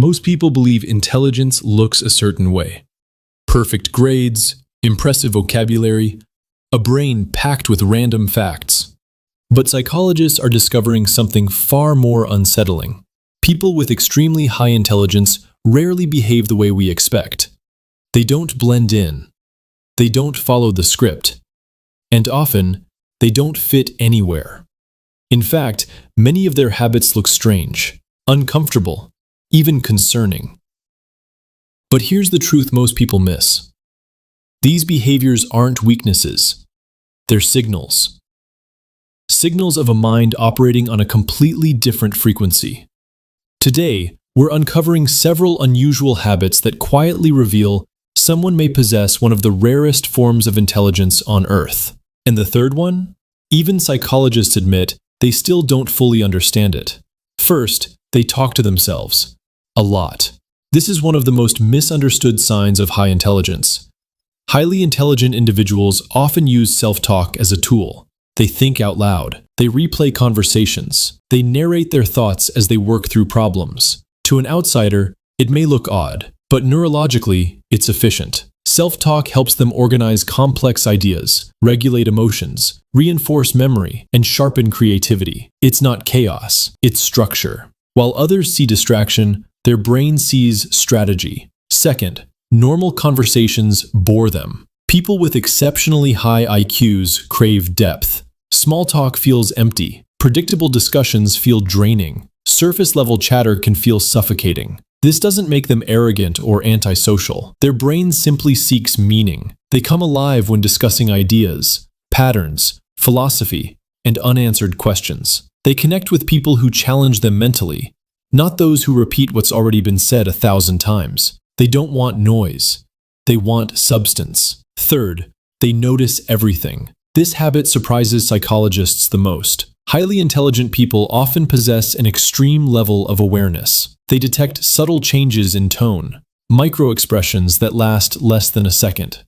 Most people believe intelligence looks a certain way. Perfect grades, impressive vocabulary, a brain packed with random facts. But psychologists are discovering something far more unsettling. People with extremely high intelligence rarely behave the way we expect. They don't blend in. They don't follow the script. And often, they don't fit anywhere. In fact, many of their habits look strange, uncomfortable, even concerning. But here's the truth most people miss. These behaviors aren't weaknesses. They're signals. Signals of a mind operating on a completely different frequency. Today, we're uncovering several unusual habits that quietly reveal someone may possess one of the rarest forms of intelligence on Earth. And the third one? Even psychologists admit they still don't fully understand it. First, they talk to themselves. A lot. This is one of the most misunderstood signs of high intelligence. Highly intelligent individuals often use self-talk as a tool. They think out loud. They replay conversations. They narrate their thoughts as they work through problems. To an outsider, it may look odd, but neurologically, it's efficient. Self-talk helps them organize complex ideas, regulate emotions, reinforce memory, and sharpen creativity. It's not chaos, it's structure. While others see distraction, their brain sees strategy. Second, normal conversations bore them. People with exceptionally high IQs crave depth. Small talk feels empty. Predictable discussions feel draining. Surface-level chatter can feel suffocating. This doesn't make them arrogant or antisocial. Their brain simply seeks meaning. They come alive when discussing ideas, patterns, philosophy, and unanswered questions. They connect with people who challenge them mentally, not those who repeat what's already been said 1,000 times. They don't want noise. They want substance. Third, they notice everything. This habit surprises psychologists the most. Highly intelligent people often possess an extreme level of awareness. They detect subtle changes in tone, micro-expressions that last less than a second,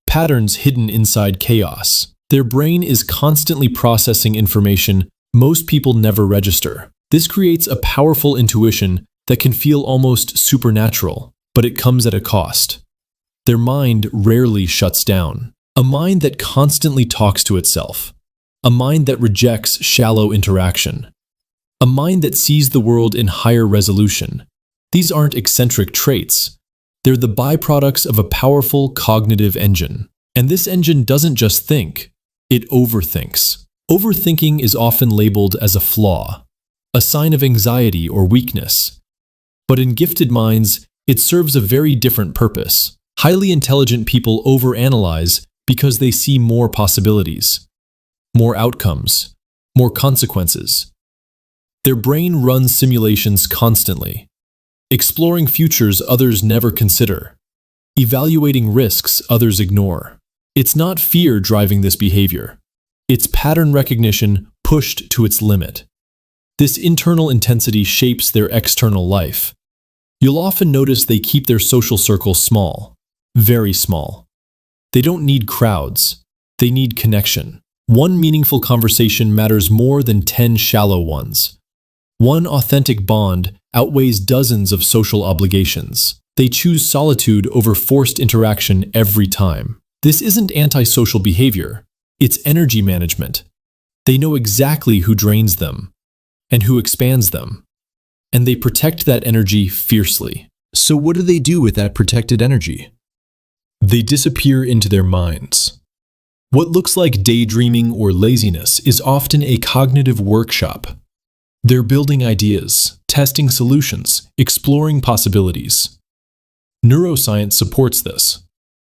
patterns hidden inside chaos. Their brain is constantly processing information most people never register. This creates a powerful intuition that can feel almost supernatural, but it comes at a cost. Their mind rarely shuts down. A mind that constantly talks to itself. A mind that rejects shallow interaction. A mind that sees the world in higher resolution. These aren't eccentric traits. They're the byproducts of a powerful cognitive engine. And this engine doesn't just think, it overthinks. Overthinking is often labeled as a flaw, a sign of anxiety or weakness. But in gifted minds, it serves a very different purpose. Highly intelligent people overanalyze because they see more possibilities, more outcomes, more consequences. Their brain runs simulations constantly, exploring futures others never consider, evaluating risks others ignore. It's not fear driving this behavior. It's pattern recognition pushed to its limit. This internal intensity shapes their external life. You'll often notice they keep their social circle small, very small. They don't need crowds. They need connection. One meaningful conversation matters more than 10 shallow ones. One authentic bond outweighs dozens of social obligations. They choose solitude over forced interaction every time. This isn't antisocial behavior. It's energy management. They know exactly who drains them and who expands them. And they protect that energy fiercely. So what do they do with that protected energy? They disappear into their minds. What looks like daydreaming or laziness is often a cognitive workshop. They're building ideas, testing solutions, exploring possibilities. Neuroscience supports this.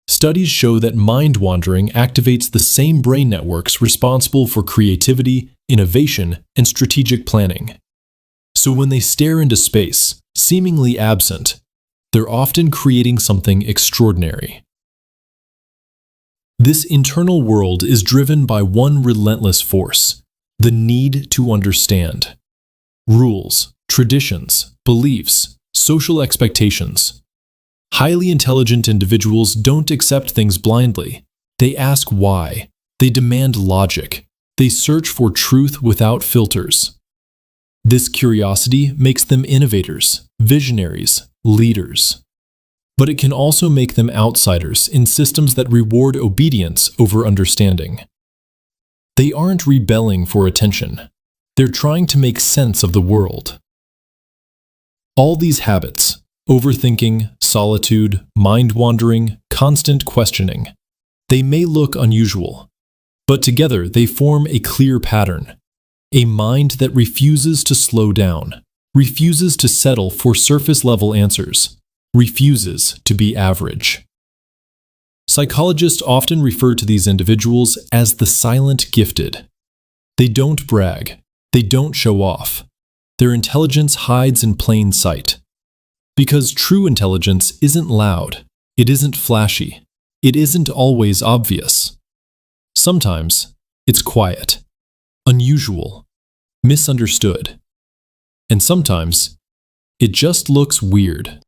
Studies show that mind wandering activates the same brain networks responsible for creativity, innovation, and strategic planning. So when they stare into space, seemingly absent, they're often creating something extraordinary. This internal world is driven by one relentless force, the need to understand. Rules, traditions, beliefs, social expectations. Highly intelligent individuals don't accept things blindly. They ask why. They demand logic. They search for truth without filters. This curiosity makes them innovators, visionaries, leaders. But it can also make them outsiders in systems that reward obedience over understanding. They aren't rebelling for attention. They're trying to make sense of the world. All these habits, overthinking, solitude, mind-wandering, constant questioning, they may look unusual, but together they form a clear pattern, a mind that refuses to slow down, refuses to settle for surface-level answers, refuses to be average. Psychologists often refer to these individuals as the silent gifted. They don't brag. They don't show off. Their intelligence hides in plain sight. Because true intelligence isn't loud. It isn't flashy. It isn't always obvious. Sometimes it's quiet, unusual, misunderstood. And sometimes it just looks weird.